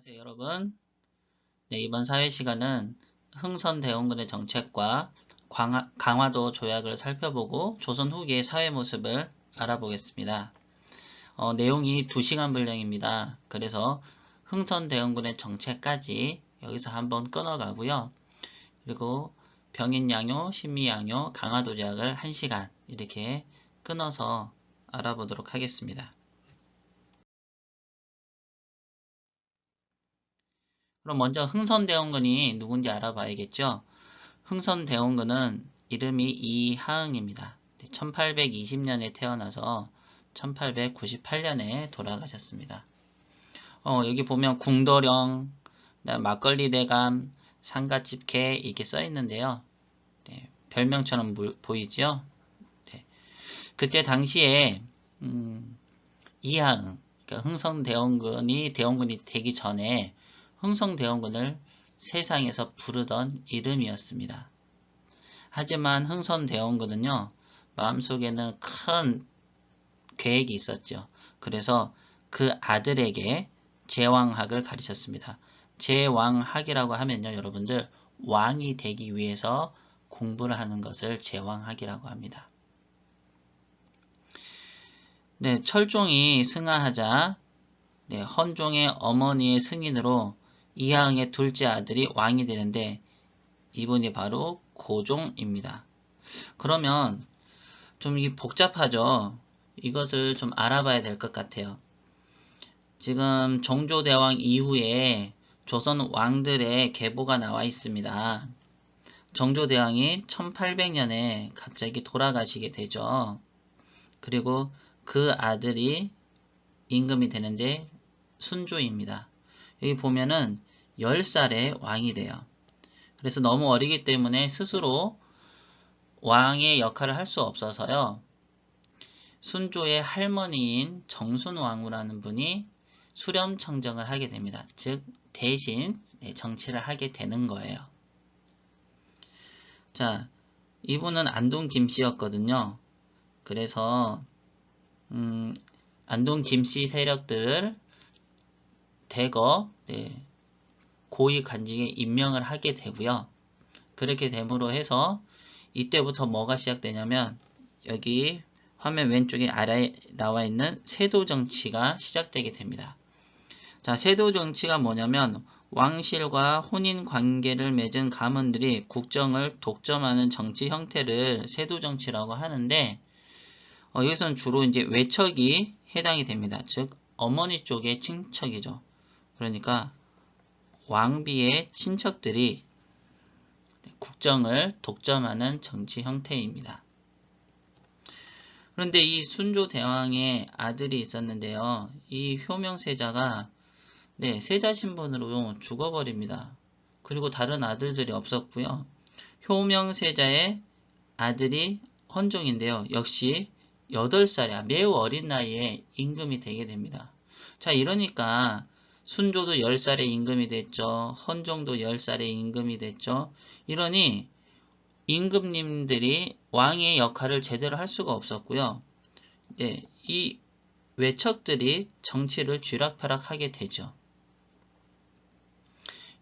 안녕하세요 여러분. 이번 사회 시간은 흥선대원군의 정책과 강화도 조약을 살펴보고 조선 후기의 사회 모습을 알아보겠습니다. 내용이 2시간 분량입니다. 그래서 흥선대원군의 정책까지 여기서 한번 끊어가고요. 그리고 병인양요, 신미양요, 강화도 조약을 1시간 이렇게 끊어서 알아보도록 하겠습니다. 그럼 먼저 흥선대원군이 누군지 알아봐야겠죠. 흥선대원군은 이름이 이하응입니다. 1820년에 태어나서 1898년에 돌아가셨습니다. 여기 보면 궁도령, 막걸리 대감, 상갓집 개 이렇게 써 있는데요. 별명처럼 보이죠? 그때 당시에 이하응, 그러니까 흥선대원군이 대원군이 되기 전에 흥선대원군을 세상에서 부르던 이름이었습니다. 하지만 흥선대원군은요, 마음속에는 큰 계획이 있었죠. 그래서 그 아들에게 제왕학을 가르쳤습니다. 제왕학이라고 하면요, 여러분들 왕이 되기 위해서 공부를 하는 것을 제왕학이라고 합니다. 철종이 승하하자 헌종의 어머니의 승인으로 이하응의 둘째 아들이 왕이 되는데 이분이 바로 고종입니다. 그러면 좀 이게 복잡하죠. 이것을 좀 알아봐야 될 것 같아요. 지금 정조대왕 이후에 조선 왕들의 계보가 나와 있습니다. 정조대왕이 1800년에 갑자기 돌아가시게 되죠. 그리고 그 아들이 임금이 되는데 순조입니다. 여기 보면은 10살에 왕이 돼요. 그래서 너무 어리기 때문에 스스로 왕의 역할을 할 수 없어서요. 순조의 할머니인 정순왕후라는 분이 수렴청정을 하게 됩니다. 즉 대신 정치를 하게 되는 거예요. 자, 이분은 안동 김씨였거든요. 그래서 안동 김씨 세력들을 대거 고위 관직에 임명을 하게 되고요. 그렇게 됨으로 해서 이때부터 뭐가 시작되냐면 여기 화면 왼쪽에 아래에 나와 있는 세도정치가 시작되게 됩니다. 자, 세도정치가 뭐냐면 왕실과 혼인관계를 맺은 가문들이 국정을 독점하는 정치 형태를 세도정치라고 하는데 여기서는 주로 이제 외척이 해당이 됩니다. 즉 어머니 쪽의 친척이죠. 그러니까 왕비의 친척들이 국정을 독점하는 정치 형태입니다. 그런데 이 순조대왕의 아들이 있었는데요. 이 효명세자가 세자 신분으로 죽어버립니다. 그리고 다른 아들들이 없었고요. 효명세자의 아들이 헌종인데요. 역시 8살이야. 매우 어린 나이에 임금이 되게 됩니다. 자, 이러니까 순조도 10살에 임금이 됐죠. 헌종도 10살에 임금이 됐죠. 이러니 임금님들이 왕의 역할을 제대로 할 수가 없었고요. 이 외척들이 정치를 쥐락펴락하게 되죠.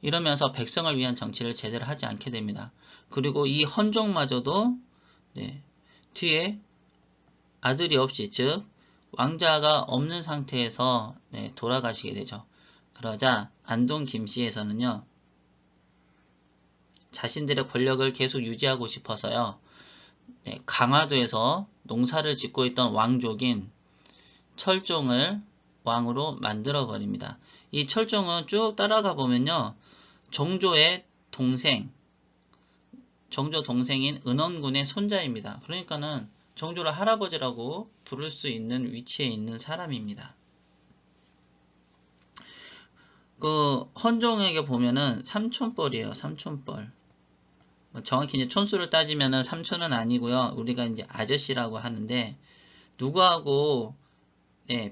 이러면서 백성을 위한 정치를 제대로 하지 않게 됩니다. 그리고 이 헌종마저도 뒤에 아들이 없이 즉 왕자가 없는 상태에서 돌아가시게 되죠. 그러자 안동 김씨에서는요. 자신들의 권력을 계속 유지하고 싶어서요. 강화도에서 농사를 짓고 있던 왕족인 철종을 왕으로 만들어 버립니다. 이 철종은 쭉 따라가 보면요. 정조의 동생, 정조 동생인 은원군의 손자입니다. 그러니까는 정조를 할아버지라고 부를 수 있는 위치에 있는 사람입니다. 그 헌종에게 보면은 삼촌뻘이에요. 삼촌뻘. 정확히 이제 촌수를 따지면은 삼촌은 아니고요. 우리가 이제 아저씨라고 하는데 누구하고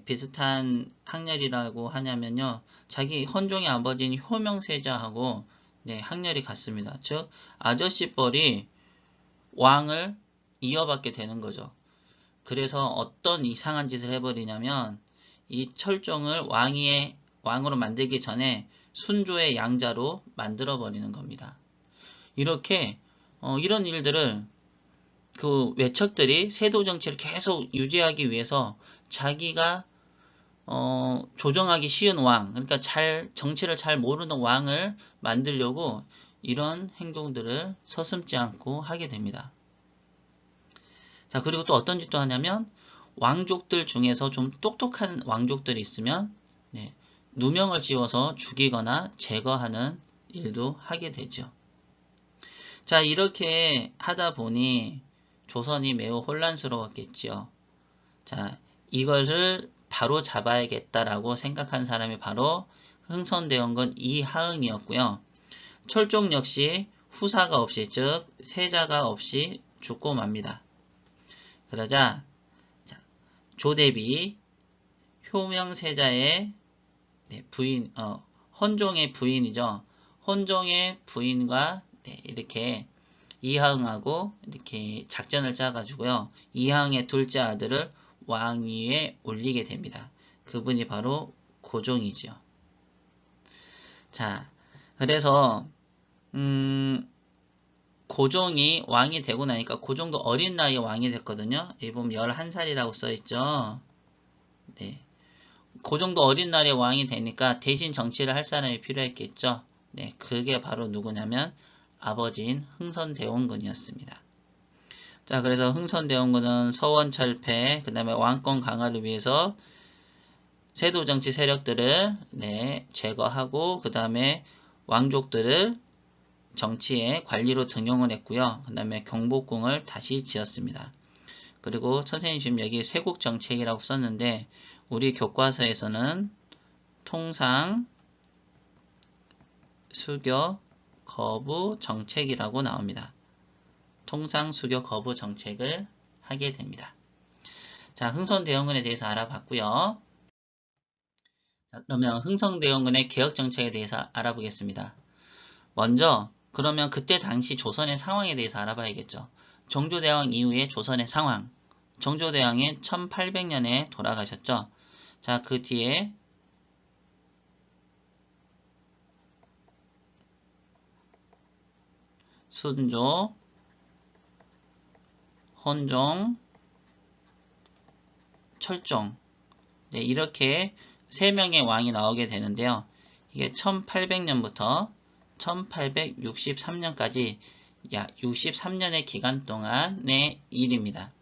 비슷한 학렬이라고 하냐면요. 자기 헌종의 아버지인 효명세자하고 학렬이 같습니다. 즉 아저씨뻘이 왕을 이어받게 되는 거죠. 그래서 어떤 이상한 짓을 해버리냐면 이 철종을 왕위에 왕으로 만들기 전에 순조의 양자로 만들어 버리는 겁니다. 이렇게 이런 일들을 그 외척들이 세도 정치를 계속 유지하기 위해서 자기가 조정하기 쉬운 왕, 그러니까 정치를 잘 모르는 왕을 만들려고 이런 행동들을 서슴지 않고 하게 됩니다. 자, 그리고 또 어떤 짓도 하냐면 왕족들 중에서 좀 똑똑한 왕족들이 있으면 누명을 씌워서 죽이거나 제거하는 일도 하게 되죠. 자, 이렇게 하다 보니 조선이 매우 혼란스러웠겠지요. 자, 이것을 바로 잡아야겠다라고 생각한 사람이 바로 흥선대원군 이하응이었고요. 철종 역시 후사가 없이, 즉 세자가 없이 죽고 맙니다. 그러자 조대비 효명세자의 부인, 헌종의 부인이죠. 헌종의 부인과 이렇게 이하응하고 이렇게 작전을 짜가지고요. 이하응의 둘째 아들을 왕위에 올리게 됩니다. 그분이 바로 고종이죠. 자, 그래서 고종이 왕이 되고 나니까 고종도 어린 나이에 왕이 됐거든요. 여기 보면 11살이라고 써있죠. 네. 고종도 어린 나이에 왕이 되니까 대신 정치를 할 사람이 필요했겠죠. 네, 그게 바로 누구냐면 아버지인 흥선대원군이었습니다. 자, 그래서 흥선대원군은 서원철폐, 그 다음에 왕권 강화를 위해서 세도정치 세력들을 제거하고 그 다음에 왕족들을 정치의 관리로 등용을 했고요. 그 다음에 경복궁을 다시 지었습니다. 그리고 선생님 지금 여기 쇄국정책이라고 썼는데 우리 교과서에서는 통상 수교 거부 정책이라고 나옵니다. 통상 수교 거부 정책을 하게 됩니다. 자, 흥선대원군에 대해서 알아봤고요. 자, 그러면 흥선대원군의 개혁 정책에 대해서 알아보겠습니다. 먼저 그러면 그때 당시 조선의 상황에 대해서 알아봐야겠죠. 정조대왕 이후의 조선의 상황. 정조대왕이 1800년에 돌아가셨죠. 자, 그 뒤에 순조, 헌종, 철종 이렇게 3명의 왕이 나오게 되는데요. 이게 1800년부터 1863년까지 약 63년의 기간 동안의 일입니다.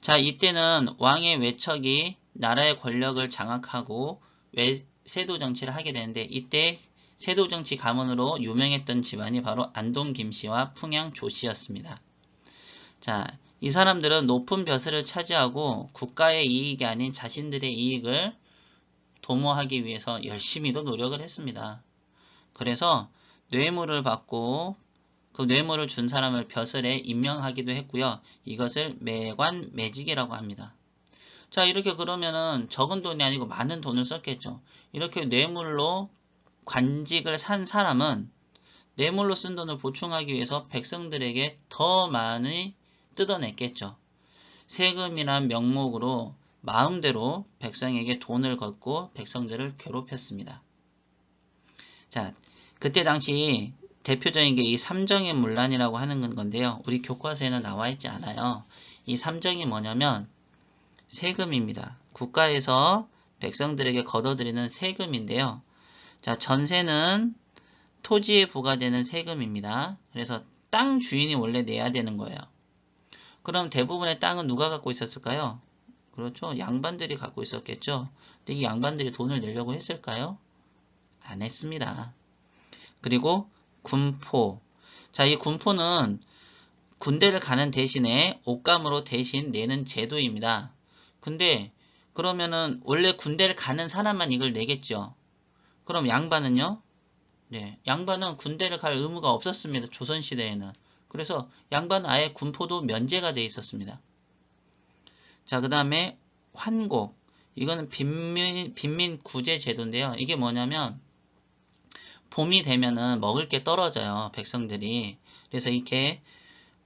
자, 이때는 왕의 외척이 나라의 권력을 장악하고 세도정치를 하게 되는데 이때 세도정치 가문으로 유명했던 집안이 바로 안동 김씨와 풍양 조씨였습니다. 자, 이 사람들은 높은 벼슬을 차지하고 국가의 이익이 아닌 자신들의 이익을 도모하기 위해서 열심히도 노력을 했습니다. 그래서 뇌물을 받고 그 뇌물을 준 사람을 벼슬에 임명하기도 했고요. 이것을 매관 매직이라고 합니다. 자, 이렇게 그러면은 적은 돈이 아니고 많은 돈을 썼겠죠. 이렇게 뇌물로 관직을 산 사람은 뇌물로 쓴 돈을 보충하기 위해서 백성들에게 더 많이 뜯어냈겠죠. 세금이란 명목으로 마음대로 백성에게 돈을 걷고 백성들을 괴롭혔습니다. 자, 그때 당시 대표적인 게 이 삼정의 문란이라고 하는 건데요. 우리 교과서에는 나와 있지 않아요. 이 삼정이 뭐냐면 세금입니다. 국가에서 백성들에게 걷어들이는 세금인데요. 자, 전세는 토지에 부과되는 세금입니다. 그래서 땅 주인이 원래 내야 되는 거예요. 그럼 대부분의 땅은 누가 갖고 있었을까요? 그렇죠. 양반들이 갖고 있었겠죠. 근데 이 양반들이 돈을 내려고 했을까요? 안 했습니다. 그리고 군포. 자, 이 군포는 군대를 가는 대신에 옷감으로 대신 내는 제도입니다. 근데 그러면은 원래 군대를 가는 사람만 이걸 내겠죠. 그럼 양반은요? 네, 양반은 군대를 갈 의무가 없었습니다. 조선시대에는. 그래서 양반은 아예 군포도 면제가 돼 있었습니다. 자, 그 다음에 환곡. 이거는 빈민 구제 제도인데요. 이게 뭐냐면 봄이 되면은 먹을 게 떨어져요. 백성들이. 그래서 이렇게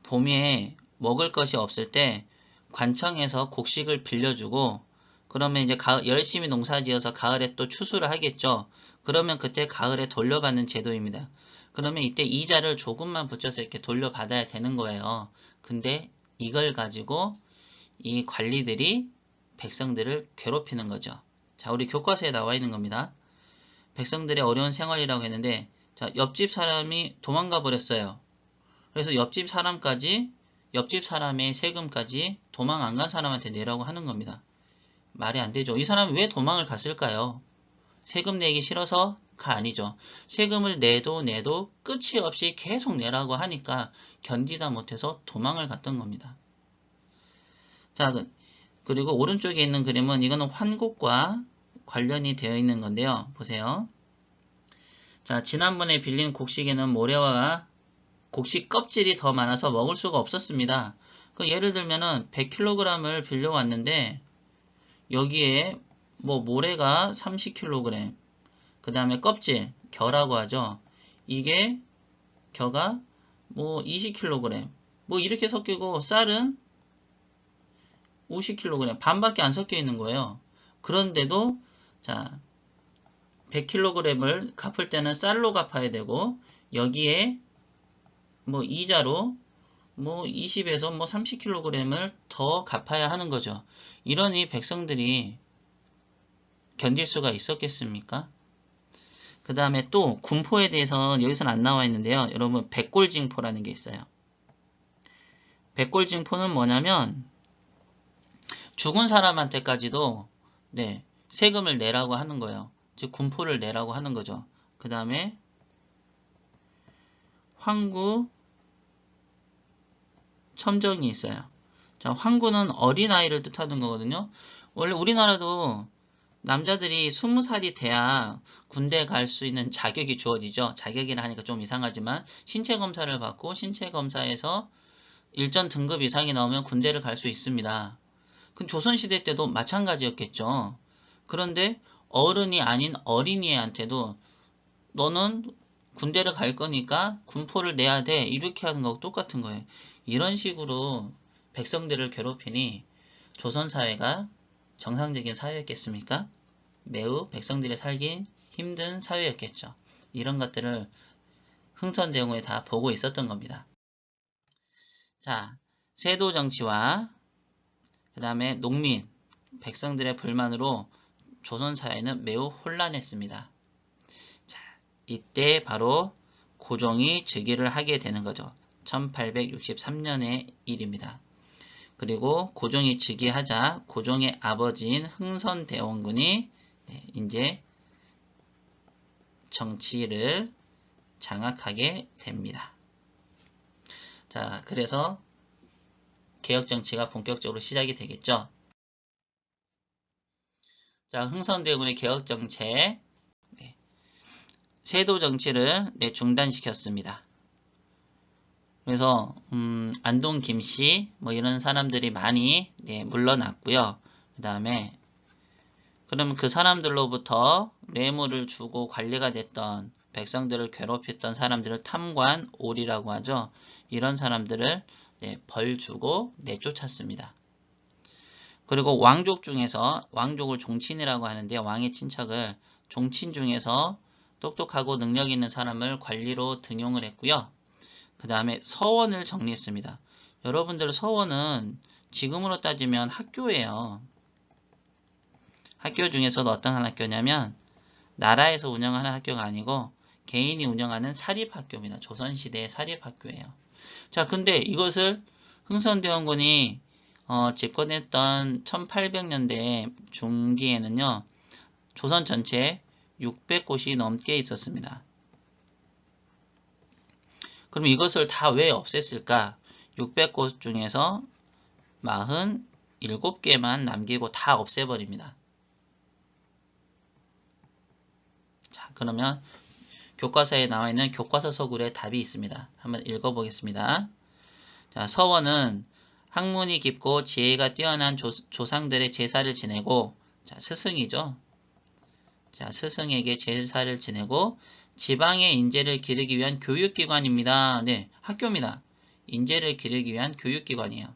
봄에 먹을 것이 없을 때 관청에서 곡식을 빌려주고 그러면 이제 열심히 농사지어서 가을에 또 추수를 하겠죠. 그러면 그때 가을에 돌려받는 제도입니다. 그러면 이때 이자를 조금만 붙여서 이렇게 돌려받아야 되는 거예요. 근데 이걸 가지고 이 관리들이 백성들을 괴롭히는 거죠. 자, 우리 교과서에 나와 있는 겁니다. 백성들의 어려운 생활이라고 했는데, 자, 옆집 사람이 도망가 버렸어요. 그래서 옆집 사람의 세금까지 도망 안 간 사람한테 내라고 하는 겁니다. 말이 안 되죠. 이 사람이 왜 도망을 갔을까요? 세금 내기 싫어서가 아니죠. 세금을 내도 끝이 없이 계속 내라고 하니까 견디다 못해서 도망을 갔던 겁니다. 자, 그리고 오른쪽에 있는 그림은 이거는 환곡과 관련이 되어 있는 건데요. 보세요. 자, 지난번에 빌린 곡식에는 모래와 곡식 껍질이 더 많아서 먹을 수가 없었습니다. 예를 들면은 100kg을 빌려왔는데 여기에 뭐 모래가 30kg, 그 다음에 껍질, 겨라고 하죠. 이게 겨가 뭐 20kg, 뭐 이렇게 섞이고 쌀은 50kg, 반밖에 안 섞여 있는 거예요. 그런데도 자 100kg을 갚을 때는 쌀로 갚아야 되고 여기에 뭐 이자로 뭐 20에서 뭐 30kg을 더 갚아야 하는 거죠. 이러니 백성들이 견딜 수가 있었겠습니까? 그 다음에 또 군포에 대해서는 여기서는 안 나와 있는데요. 여러분 백골징포라는 게 있어요. 백골징포는 뭐냐면 죽은 사람한테까지도 네, 세금을 내라고 하는 거예요. 즉 군포를 내라고 하는 거죠. 그 다음에 황구 첨정이 있어요. 자, 황구는 어린아이를 뜻하는 거거든요. 원래 우리나라도 남자들이 20살이 돼야 군대 갈 수 있는 자격이 주어지죠. 자격이라 하니까 좀 이상하지만 신체 검사를 받고 신체 검사에서 일정 등급 이상이 나오면 군대를 갈 수 있습니다. 그 조선시대 때도 마찬가지였겠죠. 그런데 어른이 아닌 어린이한테도 너는 군대를 갈 거니까 군포를 내야 돼. 이렇게 하는 거하고 똑같은 거예요. 이런 식으로 백성들을 괴롭히니 조선사회가 정상적인 사회였겠습니까? 매우 백성들이 살기 힘든 사회였겠죠. 이런 것들을 흥선대원군이 다 보고 있었던 겁니다. 자, 세도 정치와 그 다음에 농민, 백성들의 불만으로 조선사회는 매우 혼란했습니다. 자, 이때 바로 고종이 즉위를 하게 되는 거죠. 1863년의 일입니다. 그리고 고종이 즉위하자 고종의 아버지인 흥선대원군이 이제 정치를 장악하게 됩니다. 자, 그래서 개혁정치가 본격적으로 시작이 되겠죠. 자, 흥선대원군의 개혁정책, 세도정치를 중단시켰습니다. 그래서 안동 김씨 뭐 이런 사람들이 많이 물러났고요. 그 다음에 그러면 그 사람들로부터 뇌물을 주고 관리가 됐던 백성들을 괴롭혔던 사람들을 탐관오리라고 하죠. 이런 사람들을 벌 주고 내쫓았습니다. 그리고 왕족 중에서 왕족을 종친이라고 하는데 왕의 친척을 종친 중에서 똑똑하고 능력 있는 사람을 관리로 등용을 했고요. 그 다음에 서원을 정리했습니다. 여러분들 서원은 지금으로 따지면 학교예요. 학교 중에서도 어떤 학교냐면 나라에서 운영하는 학교가 아니고 개인이 운영하는 사립학교입니다. 조선시대의 사립학교예요. 자, 근데 이것을 흥선대원군이 집권했던 1800년대 중기에는요. 조선 전체에 600곳이 넘게 있었습니다. 그럼 이것을 다 왜 없앴을까? 600곳 중에서 47개만 남기고 다 없애버립니다. 자, 그러면 교과서에 나와 있는 교과서 서술에 답이 있습니다. 한번 읽어보겠습니다. 자, 서원은 학문이 깊고 지혜가 뛰어난 조상들의 제사를 지내고, 자, 스승이죠. 자, 스승에게 제사를 지내고 지방의 인재를 기르기 위한 교육기관입니다. 네, 학교입니다. 인재를 기르기 위한 교육기관이에요.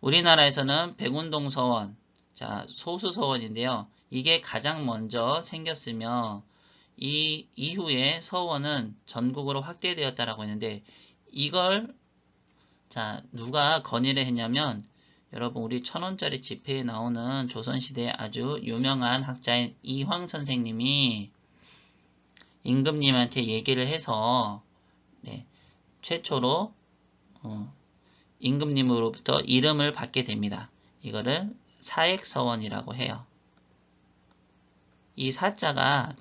우리나라에서는 백운동 서원, 자, 소수서원인데요. 이게 가장 먼저 생겼으며 이 이후에 서원은 전국으로 확대되었다라고 했는데 이걸 자 누가 건의를 했냐면 여러분 우리 1,000원짜리 지폐에 나오는 조선시대의 아주 유명한 학자인 이황 선생님이 임금님한테 얘기를 해서 네, 최초로 임금님으로부터 이름을 받게 됩니다. 이거를 사액서원이라고 해요. 이 사자가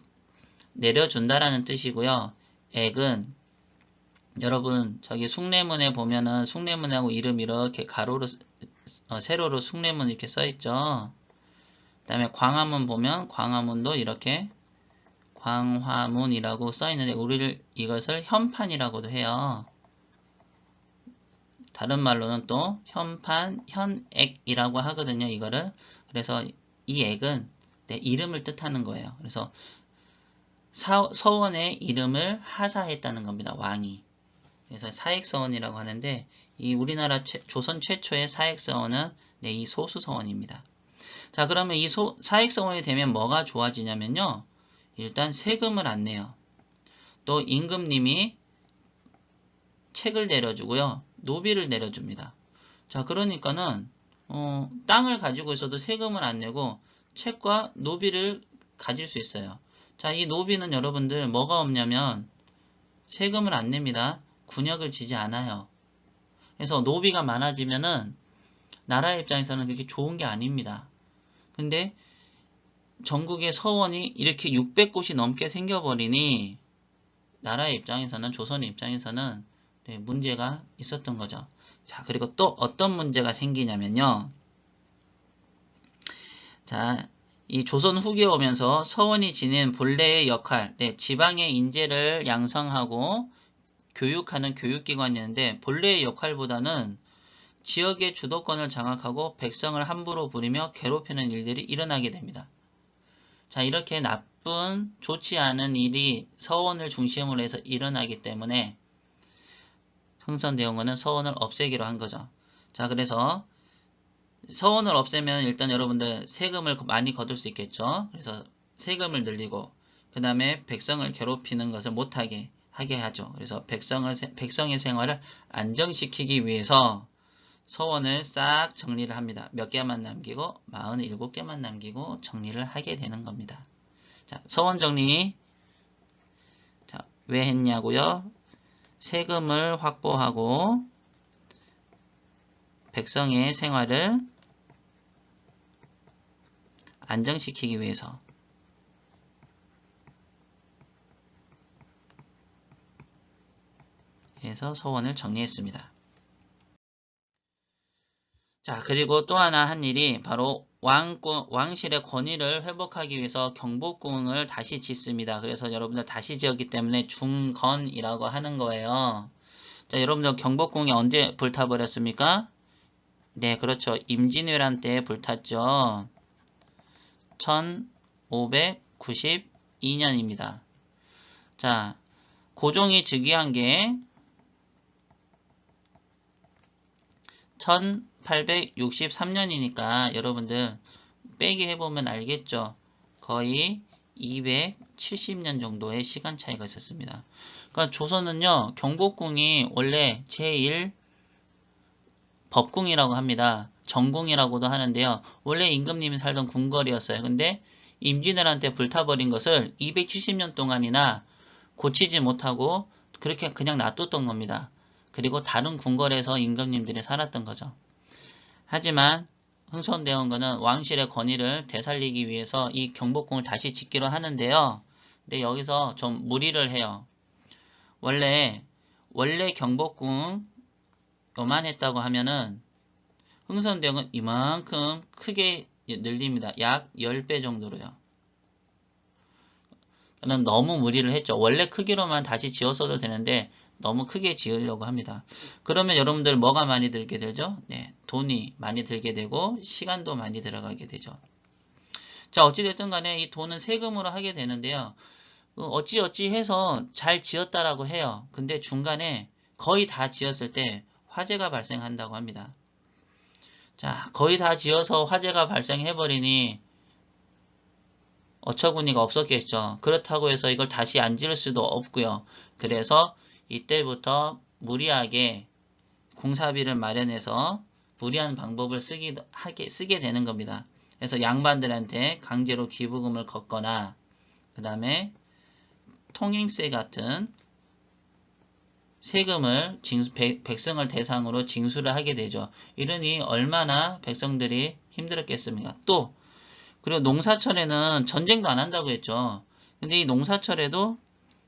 내려준다라는 뜻이고요. 액은 여러분 저기 숭례문에 보면은 숭례문하고 이름 이렇게 가로로 세로로 숭례문 이렇게 써있죠. 그 다음에 광화문 보면 광화문도 이렇게 광화문이라고 써있는데 우리를 이것을 현판이라고도 해요. 다른 말로는 또 현판, 현액이라고 하거든요. 이거를. 그래서 이 액은 내 이름을 뜻하는 거예요. 그래서 서원의 이름을 하사했다는 겁니다. 왕이. 그래서 사액서원이라고 하는데 이 우리나라 조선 최초의 사액서원은 네, 이 소수서원입니다. 자, 그러면 이 사액서원이 되면 뭐가 좋아지냐면요. 일단 세금을 안 내요. 또 임금님이 책을 내려주고요. 노비를 내려줍니다. 자, 그러니까는 땅을 가지고 있어도 세금을 안 내고 책과 노비를 가질 수 있어요. 자, 이 노비는 여러분들 뭐가 없냐면 세금을 안 냅니다. 군역을 지지 않아요. 그래서 노비가 많아지면은 나라 입장에서는 그렇게 좋은 게 아닙니다. 근데 전국의 서원이 이렇게 600곳이 넘게 생겨버리니 나라의 입장에서는 조선의 입장에서는 네, 문제가 있었던 거죠. 자, 그리고 또 어떤 문제가 생기냐면요. 자, 이 조선 후기에 오면서 서원이 지닌 본래의 역할, 네, 지방의 인재를 양성하고 교육하는 교육기관이었는데 본래의 역할보다는 지역의 주도권을 장악하고 백성을 함부로 부리며 괴롭히는 일들이 일어나게 됩니다. 자, 이렇게 나쁜 좋지 않은 일이 서원을 중심으로 해서 일어나기 때문에 흥선대원군은 서원을 없애기로 한 거죠. 자, 그래서 서원을 없애면 일단 여러분들 세금을 많이 거둘 수 있겠죠. 그래서 세금을 늘리고 그 다음에 백성을 괴롭히는 것을 못하게 하게 하죠. 그래서 백성의 생활을 안정시키기 위해서 서원을 싹 정리를 합니다. 몇 개만 남기고 47개만 남기고 정리를 하게 되는 겁니다. 자, 서원 정리 자, 왜 했냐고요? 세금을 확보하고 백성의 생활을 안정시키기 위해서 해서 서원을 정리했습니다. 자, 그리고 또 하나 한 일이 바로 왕실의 권위를 회복하기 위해서 경복궁을 다시 짓습니다. 그래서 여러분들 다시 지었기 때문에 중건이라고 하는 거예요. 자, 여러분들 경복궁이 언제 불타버렸습니까? 네, 그렇죠. 임진왜란 때 불탔죠. 1592년입니다. 자, 고종이 즉위한 게 1863년이니까 여러분들 빼기 해보면 알겠죠. 거의 270년 정도의 시간 차이가 있었습니다. 그러니까 조선은요. 경복궁이 원래 제1 법궁이라고 합니다. 정궁이라고도 하는데요. 원래 임금님이 살던 궁궐이었어요. 근데 임진왜란 때 불타버린 것을 270년 동안이나 고치지 못하고 그렇게 그냥 놔뒀던 겁니다. 그리고 다른 궁궐에서 임금님들이 살았던 거죠. 하지만 흥선대원군은 왕실의 권위를 되살리기 위해서 이 경복궁을 다시 짓기로 하는데요. 근데 여기서 좀 무리를 해요. 원래 경복궁 요만했다고 하면은 흥선대원은 이만큼 크게 늘립니다. 약 10배 정도로요. 저는 너무 무리를 했죠. 원래 크기로만 다시 지었어도 되는데 너무 크게 지으려고 합니다. 그러면 여러분들 뭐가 많이 들게 되죠? 네, 돈이 많이 들게 되고 시간도 많이 들어가게 되죠. 자, 어찌됐든 간에 이 돈은 세금으로 하게 되는데요. 어찌어찌 해서 잘 지었다라고 해요. 근데 중간에 거의 다 지었을 때 화재가 발생한다고 합니다. 자, 거의 다 지어서 화재가 발생해버리니 어처구니가 없었겠죠. 그렇다고 해서 이걸 다시 안 지을 수도 없고요. 그래서 이때부터 무리하게 공사비를 마련해서 무리한 방법을 쓰게 되는 겁니다. 그래서 양반들한테 강제로 기부금을 걷거나 그 다음에 통행세 같은 세금을 백성을 대상으로 징수를 하게 되죠. 이러니 얼마나 백성들이 힘들었겠습니까? 또 그리고 농사철에는 전쟁도 안 한다고 했죠. 근데 이 농사철에도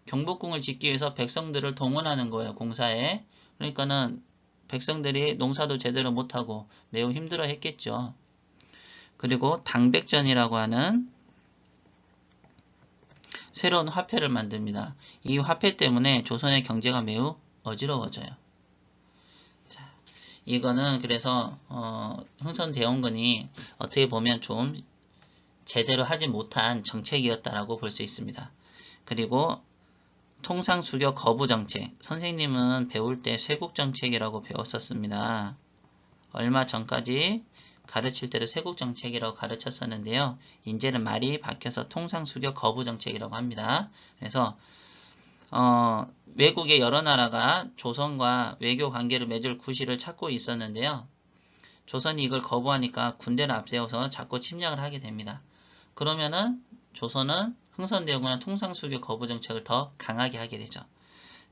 경복궁을 짓기 위해서 백성들을 동원하는 거예요. 공사에. 그러니까는 백성들이 농사도 제대로 못하고 매우 힘들어 했겠죠. 그리고 당백전이라고 하는 새로운 화폐를 만듭니다. 이 화폐 때문에 조선의 경제가 매우 어지러워져요. 자, 이거는 그래서 흥선대원군이 어떻게 보면 좀 제대로 하지 못한 정책이었다라고 볼 수 있습니다. 그리고 통상수교 거부정책. 선생님은 배울 때 쇄국정책이라고 배웠었습니다. 얼마 전까지 가르칠 때도 쇄국정책이라고 가르쳤었는데요. 이제는 말이 바뀌어서 통상수교 거부정책이라고 합니다. 그래서 외국의 여러 나라가 조선과 외교 관계를 맺을 구실을 찾고 있었는데요. 조선이 이걸 거부하니까 군대를 앞세워서 자꾸 침략을 하게 됩니다. 그러면은 조선은 흥선대원군의 통상수교 거부 정책을 더 강하게 하게 되죠.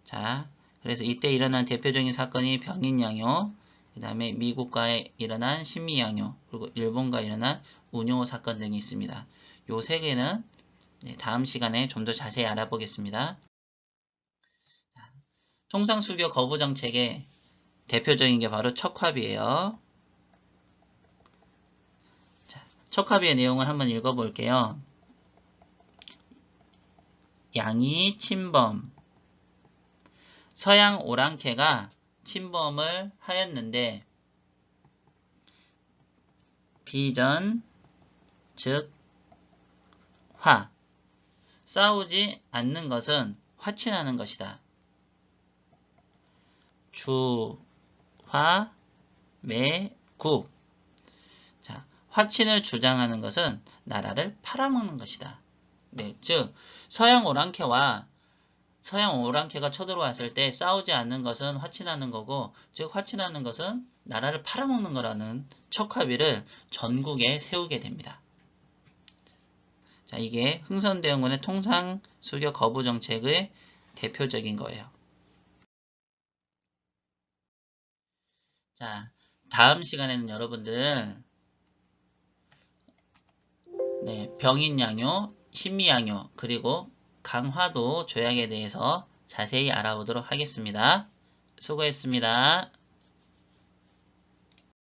자, 그래서 이때 일어난 대표적인 사건이 병인양요, 그 다음에 미국과에 일어난 신미양요, 그리고 일본과 일어난 운요 사건 등이 있습니다. 요 세 개는 다음 시간에 좀 더 자세히 알아보겠습니다. 통상수교 거부 정책의 대표적인 게 바로 척화비예요. 척화비의 내용을 한번 읽어볼게요. 양이 침범. 서양 오랑캐가 침범을 하였는데 비전, 즉 화. 싸우지 않는 것은 화친하는 것이다. 주, 화, 매, 국. 자, 화친을 주장하는 것은 나라를 팔아먹는 것이다. 네, 즉 서양 오랑캐가 쳐들어왔을 때 싸우지 않는 것은 화친하는 거고, 즉 화친하는 것은 나라를 팔아먹는 거라는 척화비를 전국에 세우게 됩니다. 자, 이게 흥선대원군의 통상수교 거부 정책의 대표적인 거예요. 자, 다음 시간에는 여러분들 병인양요, 신미양요, 그리고 강화도 조약에 대해서 자세히 알아보도록 하겠습니다. 수고했습니다.